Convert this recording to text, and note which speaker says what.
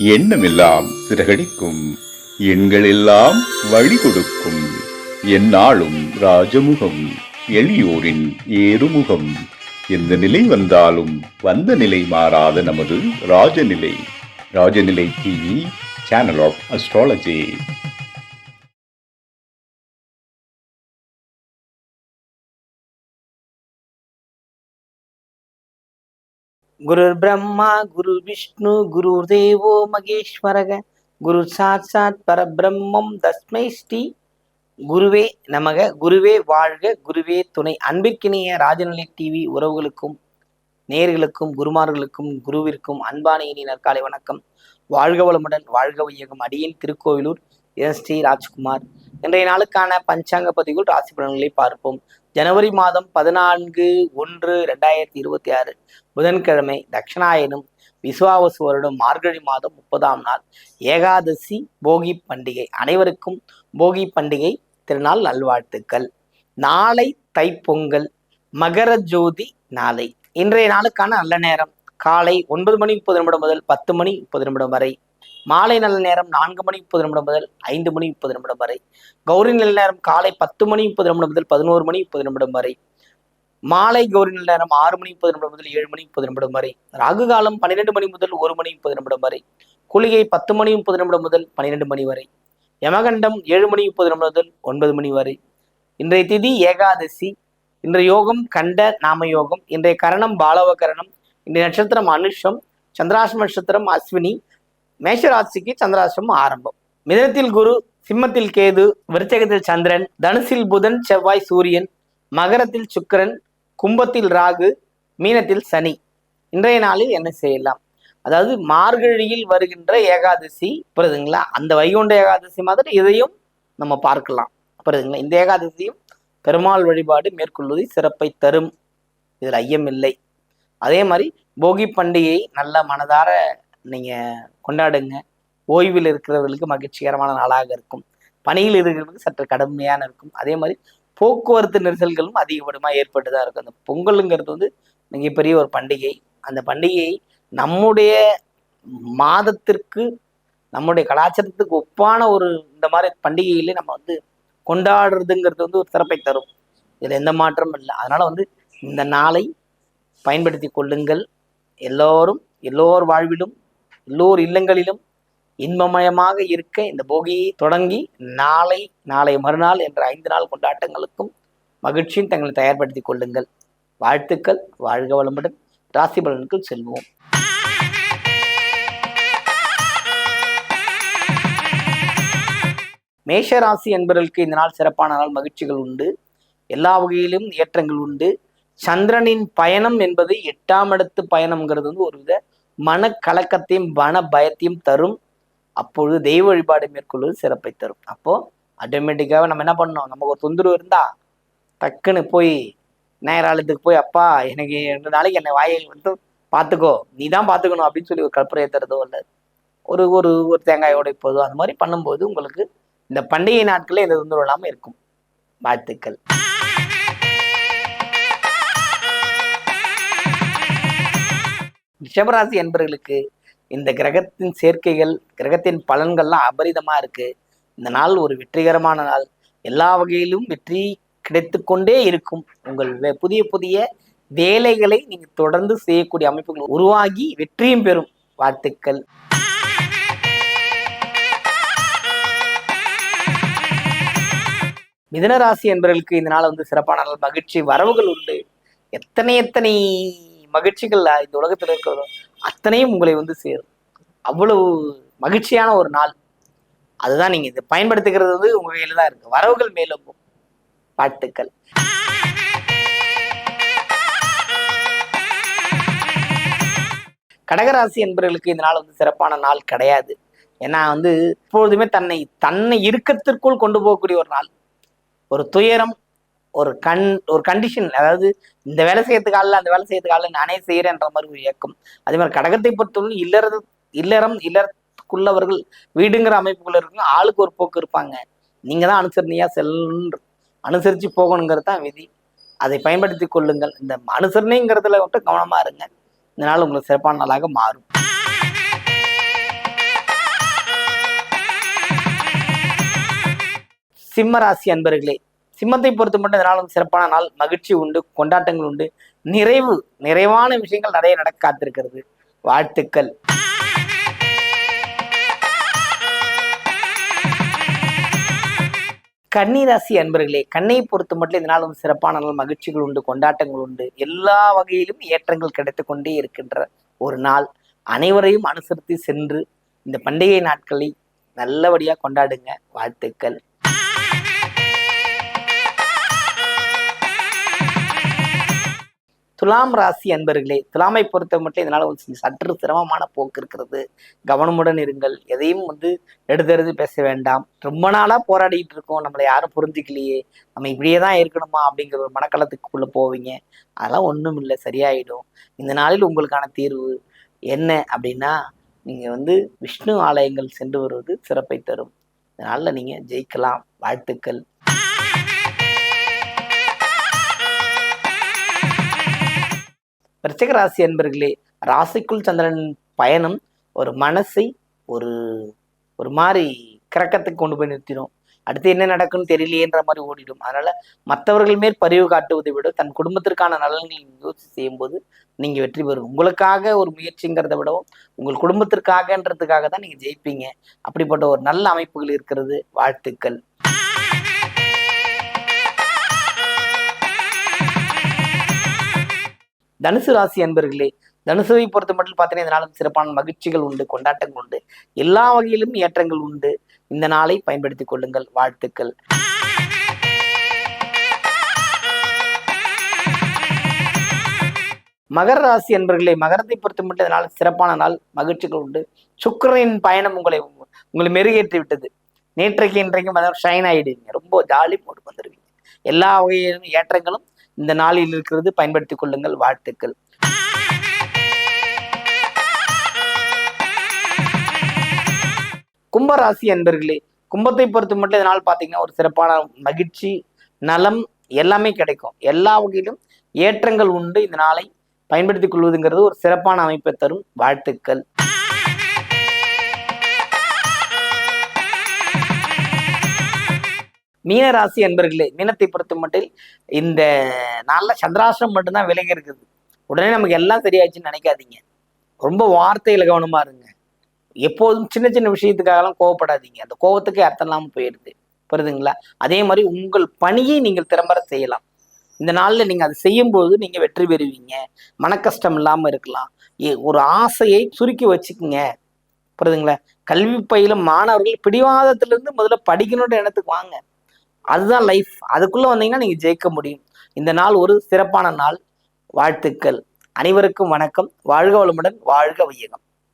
Speaker 1: எண்ணமெல்லாம் சிறகடிக்கும், எண்களெல்லாம் வழி கொடுக்கும், எந்நாளும் ராஜமுகம், எளியோரின் ஏறுமுகம். எந்த நிலை வந்தாலும் வந்த நிலை மாறாத நமது Rajanilai. Rajanilai TV, channel of astrology.
Speaker 2: குரு பிரம்மா குரு விஷ்ணு குரு தேவோ மகேஸ்வரக குரு சாட்சாத் பரபிரம்மம் தஸ்மை ஸ்ரீ குருவே நமக. குருவே வாழ்க, குருவே துணை. அன்பிற்கினிய ராஜநிலை டிவி உறவுகளுக்கும் நேர்களுக்கும் குருமார்களுக்கும் குருவிற்கும் அன்பான இனி நற்காலை வணக்கம். வாழ்க வளமுடன், வாழ்க வையகம். அடியேன் திருக்கோவிலூர் ஸ்ரீ ராஜ்குமார். இன்றைய நாளுக்கான பஞ்சாங்க பதிவுகள் ராசி பலன்களை பார்ப்போம். ஜனவரி மாதம் 14/1/2026 புதன்கிழமை, தட்சிணாயனம் விசுவாவசு வருடம் மார்கழி மாதம் 30ஆம் நாள், ஏகாதசி, போகி பண்டிகை. அனைவருக்கும் போகி பண்டிகை திருநாள் நல்வாழ்த்துக்கள். நாளை தைப்பொங்கல், மகர ஜோதி நாளை. இன்றைய நாளுக்கான நல்ல நேரம் காலை 9:30 முதல் 10:30 வரை. மாலை நல்ல நேரம் 4:30 முதல் 5:30 வரை. கௌரி நல்ல நேரம் காலை 10:30 முதல் 11:30 வரை. மாலை கௌரி நல்ல நேரம் 6:30 முதல் 7:30 வரை. ராகு காலம் 12 மணி முதல் 1:30 வரை. குளிகை 10:30 முதல் 12 மணி வரை. யமகண்டம் 7:30 முதல் 9 மணி வரை. இன்றைய திதி ஏகாதசி. இன்றைய யோகம் கண்ட நாம யோகம். இன்றைய கரணம் பாலவ கரணம். இன்றைய நட்சத்திரம் அனுஷம். சந்திராஷ்டம நட்சத்திரம் அஸ்வினி. மேஷராசிக்கு சந்திராஷ்டமம் ஆரம்பம். மிதனத்தில் குரு, சிம்மத்தில் கேது, விருச்சகத்தில் சந்திரன், தனுசில் புதன், செவ்வாய், சூரியன், மகரத்தில் சுக்கிரன், கும்பத்தில் ராகு, மீனத்தில் சனி. இன்றைய நாளில் என்ன செய்யலாம்? அதாவது மார்கழியில் வருகின்ற ஏகாதசி புரியுதுங்களா? அந்த வைகுண்ட ஏகாதசி மாதிரி இதையும் நம்ம பார்க்கலாம் புரியுதுங்களா? இந்த ஏகாதசியும் பெருமாள் வழிபாடு மேற்கொள்வது சிறப்பை தரும், இதில் ஐயம் இல்லை. அதே மாதிரி போகி பண்டிகையை நல்ல மனதார நீங்க கொண்டாடுங்க. ஓய்வில் இருக்கிறவர்களுக்கு மகிழ்ச்சிகரமான நாளாக இருக்கும். பணியில் இருக்கிறவங்களுக்கு சற்று கடுமையான இருக்கும். அதே மாதிரி போக்குவரத்து நெரிசல்களும் அதிகப்படியாக ஏற்பட்டுதான் இருக்கும். அந்த பொங்கலுங்கிறது மிகப்பெரிய ஒரு பண்டிகை. அந்த பண்டிகையை நம்முடைய மாதத்திற்கு, நம்முடைய கலாச்சாரத்துக்கு ஒப்பான ஒரு இந்த மாதிரி பண்டிகையிலே நம்ம கொண்டாடுறதுங்கிறது ஒரு சிறப்பை தரும். இதில் எந்த மாற்றமும் இல்லை. அதனால இந்த நாளை பயன்படுத்தி கொள்ளுங்கள். எல்லோர் வாழ்விலும் எல்லோர் இல்லங்களிலும் இன்பமயமாக இருக்க இந்த போகியை தொடங்கி நாளை மறுநாள் என்ற 5 நாள் கொண்டாட்டங்களுக்கும் மகிழ்ச்சியும் தங்களை தயார்படுத்திக் கொள்ளுங்கள். வாழ்த்துக்கள். வாழ்க வளமுடன். ராசி பலனுக்கு செல்வோம். மேஷராசி என்பவர்களுக்கு இந்த நாள் சிறப்பான நாள். மகிழ்ச்சிகள் உண்டு, எல்லா வகையிலும் ஏற்றங்கள் உண்டு. சந்திரனின் பயணம் என்பது 8ஆம் இடத்து பயணம்ங்கிறது ஒருவித மனக்கலக்கத்தையும் மன பயத்தையும் தரும். அப்பொழுது தெய்வ வழிபாடு மேற்கொள்வது சிறப்பை தரும். அப்போ ஆட்டோமேட்டிக்காக நம்ம என்ன பண்ணோம், நமக்கு ஒரு தொந்தரவு இருந்தா டக்குன்னு போய் நேராலயத்துக்கு போய், அப்பா எனக்கு 2 நாளைக்கு என்னை வாயை பார்த்துக்கோ, நீ தான் பார்த்துக்கணும் அப்படின்னு சொல்லி ஒரு கற்பனை ஏற்றுறதோ இல்லை, ஒரு ஒரு ஒரு தேங்காய் உடைப்பதோ அந்த மாதிரி பண்ணும்போது உங்களுக்கு இந்த பண்டிகை நாட்களில் எந்த தொந்தரவு இல்லாமல் இருக்கும். வாழ்த்துக்கள். ரிஷபராசி என்பவர்களுக்கு இந்த கிரகத்தின் சேர்க்கைகள், கிரகத்தின் பலன்கள்லாம் அபரிதமா இருக்கு. இந்த நாள் ஒரு வெற்றிகரமான நாள். எல்லா வகையிலும் வெற்றி கிடைத்து கொண்டே இருக்கும். உங்கள் புதிய புதிய வேலைகளை நீங்க தொடர்ந்து செய்யக்கூடிய அமைப்புகள் உருவாகி வெற்றியும் பெறும். வாழ்த்துக்கள். மிதுனராசி என்பவர்களுக்கு இந்த நாள் சிறப்பான நாள். மகிழ்ச்சி வரவுகள் உண்டு. எத்தனை மகிழ்ச்சிகள் இந்த உலகத்தில் இருக்கிறதோ அத்தனையும் உங்களை சேரும். அவ்வளவு மகிழ்ச்சியான ஒரு நாள். அதுதான் நீங்க இதை பயன்படுத்துகிறது உங்க கையில தான் இருக்கு. வரவுகள் மேலோங்கும். வாழ்த்துக்கள். கடகராசி என்பவர்களுக்கு இந்த நாள் சிறப்பான நாள் கிடையாது. ஏன்னா எப்பொழுதுமே தன்னை இறுக்கத்திற்குள் கொண்டு போகக்கூடிய ஒரு நாள். ஒரு துயரம், ஒரு கண்டிஷன், அதாவது இந்த வேலை செய்யறதுக்கு ஆள், அந்த வேலை செய்யறதுக்கு ஆள், நானே செய்யறேன்ற மாதிரி ஒரு இயக்கம். அதே மாதிரி கடகத்தை பொறுத்தவரை இல்லறத்துக்குள்ளவர்கள் வீடுங்கிற அமைப்புக்குள்ள இருக்குங்க. ஆளுக்கு ஒரு போக்கு இருப்பாங்க. நீங்க தான் அனுசரணையா அனுசரிச்சு போகணுங்கிறது தான் விதி. அதை பயன்படுத்தி கொள்ளுங்கள். இந்த அனுசரணைங்கிறதுல கவனமா இருங்க. இந்த நாள் உங்களுக்கு சிறப்பான நாளாக மாறும். சிம்ம ராசி அன்பர்களே, சிம்மத்தை பொறுத்த மட்டும் இந்த நாளும் சிறப்பான நாள். மகிழ்ச்சி உண்டு, கொண்டாட்டங்கள் உண்டு, நிறைவான விஷயங்கள் நிறைய நடக்க காத்திருக்கிறது. வாழ்த்துக்கள். கன்னிராசி அன்பர்களே, கண்ணையை பொறுத்த மட்டும் இந்த நாளும் சிறப்பான நாள். மகிழ்ச்சிகள் உண்டு, கொண்டாட்டங்கள் உண்டு, எல்லா வகையிலும் ஏற்றங்கள் கிடைத்து கொண்டே இருக்கின்ற ஒரு நாள். அனைவரையும் அனுசரித்து சென்று இந்த பண்டிகை நாட்களை நல்லபடியா கொண்டாடுங்க. வாழ்த்துக்கள். துலாம் ராசி அன்பர்களே, துலாமை பொறுத்த மட்டும் இதனால சற்று சிரமமான போக்கு இருக்கிறது. கவனமுடன் இருங்கள். எதையும் எடுத்தெடுத்து பேச வேண்டாம். ரொம்ப நாளா போராடிட்டு இருக்கோம், நம்மளை யாரும் புரிஞ்சுக்கலையே, நம்ம இப்படியே தான் இருக்கணுமா அப்படிங்கிற ஒரு மனக்களத்துக்குள்ள போவீங்க. அதெல்லாம் ஒன்றும் இல்லை, சரியாயிடும். இந்த நாளில் உங்களுக்கான தீர்வு என்ன அப்படின்னா, நீங்க விஷ்ணு ஆலயங்கள் சென்று வருவது சிறப்பை தரும். இதனால நீங்க ஜெயிக்கலாம். வாழ்த்துக்கள். விருச்சிக ராசி அன்பர்களே, ராசிக்குள் சந்திரன் பயணம் ஒரு மனசை ஒரு ஒரு மாதிரி கிறக்கத்துக்கு கொண்டு போய் நிறுத்திடும். அடுத்து என்ன நடக்குன்னு தெரியலையேன்ற மாதிரி ஓடிடும். அதனால மற்றவர்கள் மேல் பரிவு காட்டுவதை விட தன் குடும்பத்திற்கான நலன்களை யோசிச்சு செய்யும்போது நீங்க வெற்றி பெறும். உங்களுக்காக ஒரு முயற்சிங்கிறத விடவும் உங்கள் குடும்பத்திற்காகன்றதுக்காக தான் நீங்க ஜெயிப்பீங்க. அப்படிப்பட்ட ஒரு நல்ல அமைப்புகள் இருக்கிறது. வாழ்த்துக்கள். தனுசு ராசி அன்பர்களே, தனுசுவை பொறுத்த மட்டும் பார்த்தீங்கன்னா இந்த நாளும் சிறப்பான மகிழ்ச்சிகள் உண்டு, கொண்டாட்டங்கள் உண்டு, எல்லா வகையிலும் ஏற்றங்கள் உண்டு. இந்த நாளை பயன்படுத்திக் கொள்ளுங்கள். வாழ்த்துக்கள். மகர ராசி அன்பர்களே, மகரத்தை பொறுத்த மட்டும் இந்த நாள் சிறப்பான நாள். மகிழ்ச்சிகள் உண்டு. சுக்கிரனின் பயணம் உங்களை மெருகேற்றி விட்டது. நேற்றைக்கு இன்றைக்கும் ஷைன் ஆயிடுவீங்க. ரொம்ப ஜாலி போட்டு வந்துடுவீங்க. எல்லா வகையிலும் ஏற்றங்களும் இந்த நாளில் இருக்கிறது. பயன்படுத்திக் கொள்ளுங்கள். வாழ்த்துக்கள். கும்பராசி அன்பர்களே, கும்பத்தை பொறுத்த மட்டும் இதனால் பார்த்தீங்கன்னா ஒரு சிறப்பான மகிழ்ச்சி, நலம் எல்லாமே கிடைக்கும். எல்லா வகையிலும் ஏற்றங்கள் உண்டு. இந்த நாளை பயன்படுத்திக் கொள்வதுங்கிறது ஒரு சிறப்பான அமைப்பை தரும். வாழ்த்துக்கள். மீனராசி அன்பர்களே, மீனத்தை பொறுத்த மட்டும் இந்த நாளில் சந்திராசிரம் மட்டும்தான் விலகி இருக்குது. உடனே நமக்கு எல்லாம் சரியாச்சுன்னு நினைக்காதீங்க. ரொம்ப வார்த்தையில கவனமா இருங்க. எப்போதும் சின்ன சின்ன விஷயத்துக்காகலாம் கோவப்படாதீங்க. அந்த கோவத்துக்கு அர்த்தம் இல்லாமல் போயிடுது. புரியுதுங்களா? அதே மாதிரி உங்கள் பணியை நீங்கள் திறம்பட செய்யலாம். இந்த நாளில் நீங்க அதை செய்யும்போது நீங்க வெற்றி பெறுவீங்க. மன கஷ்டம் இல்லாம இருக்கலாம். ஒரு ஆசையை சுருக்கி வச்சுக்குங்க. புரியுதுங்களா? கல்வி பயிலும் மாணவர்கள் பிடிவாதத்திலிருந்து முதல்ல படிக்கணுன்ற எண்ணத்துக்கு வாங்க. அதுதான் லைஃப். அதுக்குள்ள வந்தீங்கன்னா நீங்க ஜெயிக்க முடியும். இந்த நாள் ஒரு சிறப்பான நாள். வாழ்த்துக்கள். அனைவருக்கும் வணக்கம். வாழ்க வளமுடன், வாழ்க வையகம்.